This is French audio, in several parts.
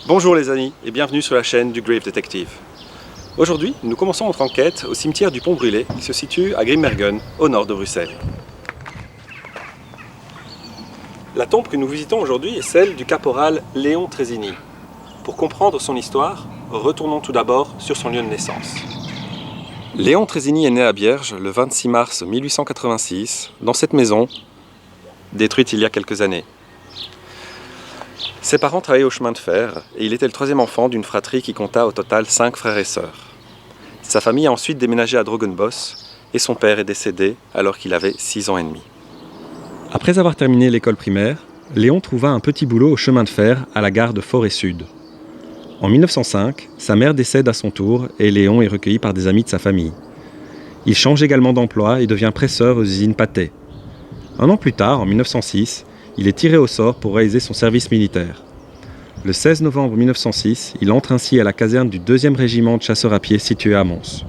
Bonjour les amis et bienvenue sur la chaîne du Grave Detective. Aujourd'hui, nous commençons notre enquête au cimetière du Pont Brûlé qui se situe à Grimbergen, au nord de Bruxelles. La tombe que nous visitons aujourd'hui est celle du caporal Léon Trésini. Pour comprendre son histoire, retournons tout d'abord sur son lieu de naissance. Léon Trésini est né à Bierge le 26 mars 1886, dans cette maison, détruite il y a quelques années. Ses parents travaillaient au chemin de fer et il était le troisième enfant d'une fratrie qui compta au total 5 frères et sœurs. Sa famille a ensuite déménagé à Drogenbos et son père est décédé alors qu'il avait 6 ans et demi. Après avoir terminé l'école primaire, Léon trouva un petit boulot au chemin de fer à la gare de Forêt Sud. En 1905, sa mère décède à son tour et Léon est recueilli par des amis de sa famille. Il change également d'emploi et devient presseur aux usines Pathé. Un an plus tard, en 1906, il est tiré au sort pour réaliser son service militaire. Le 16 novembre 1906, il entre ainsi à la caserne du 2e régiment de chasseurs à pied situé à Mons.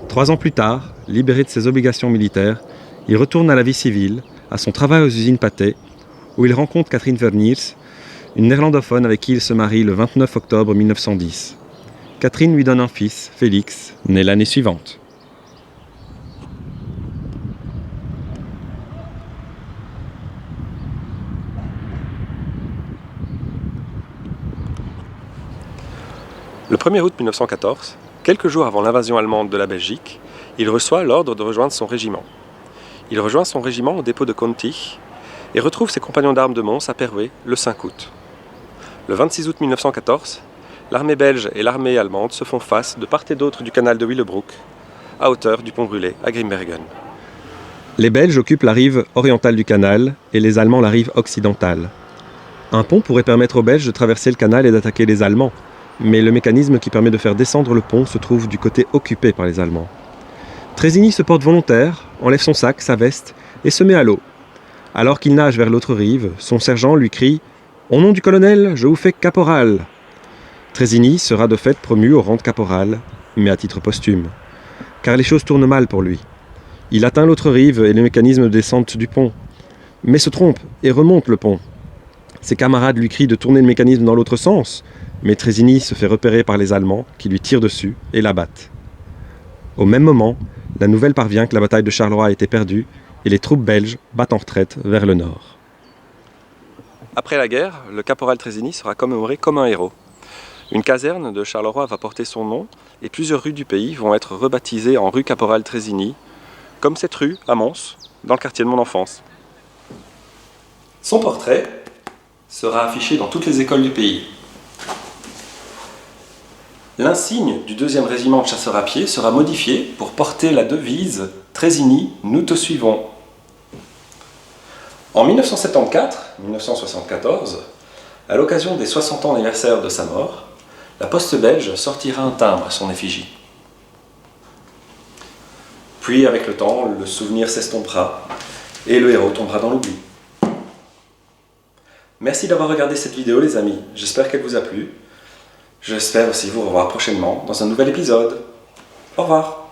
3 ans plus tard, libéré de ses obligations militaires, il retourne à la vie civile, à son travail aux usines Pathé, où il rencontre Catherine Verniers, une néerlandophone avec qui il se marie le 29 octobre 1910. Catherine lui donne un fils, Félix, né l'année suivante. Le 1er août 1914, quelques jours avant l'invasion allemande de la Belgique, il reçoit l'ordre de rejoindre son régiment. Il rejoint son régiment au dépôt de Conti et retrouve ses compagnons d'armes de Mons à Perwé le 5 août. Le 26 août 1914, l'armée belge et l'armée allemande se font face de part et d'autre du canal de Willebroek, à hauteur du Pont Brûlé à Grimbergen. Les Belges occupent la rive orientale du canal et les Allemands la rive occidentale. Un pont pourrait permettre aux Belges de traverser le canal et d'attaquer les Allemands, mais le mécanisme qui permet de faire descendre le pont se trouve du côté occupé par les Allemands. Trésini se porte volontaire, enlève son sac, sa veste et se met à l'eau. Alors qu'il nage vers l'autre rive, son sergent lui crie « Au nom du colonel, je vous fais caporal !» Trésini sera de fait promu au rang de caporal, mais à titre posthume, car les choses tournent mal pour lui. Il atteint l'autre rive et le mécanisme de descente du pont, mais se trompe et remonte le pont. Ses camarades lui crient de tourner le mécanisme dans l'autre sens, mais Trésini se fait repérer par les Allemands qui lui tirent dessus et l'abattent. Au même moment, la nouvelle parvient que la bataille de Charleroi a été perdue et les troupes belges battent en retraite vers le nord. Après la guerre, le caporal Trésini sera commémoré comme un héros. Une caserne de Charleroi va porter son nom et plusieurs rues du pays vont être rebaptisées en rue Caporal Trésini, comme cette rue à Mons, dans le quartier de mon enfance. Son portrait sera affiché dans toutes les écoles du pays. L'insigne du 2e régiment de chasseurs à pied sera modifié pour porter la devise « Trésini, nous te suivons ». En 1974, à l'occasion des 60 ans anniversaire de sa mort, la poste belge sortira un timbre à son effigie. Puis, avec le temps, le souvenir s'estompera et le héros tombera dans l'oubli. Merci d'avoir regardé cette vidéo les amis, j'espère qu'elle vous a plu. J'espère aussi vous revoir prochainement dans un nouvel épisode. Au revoir.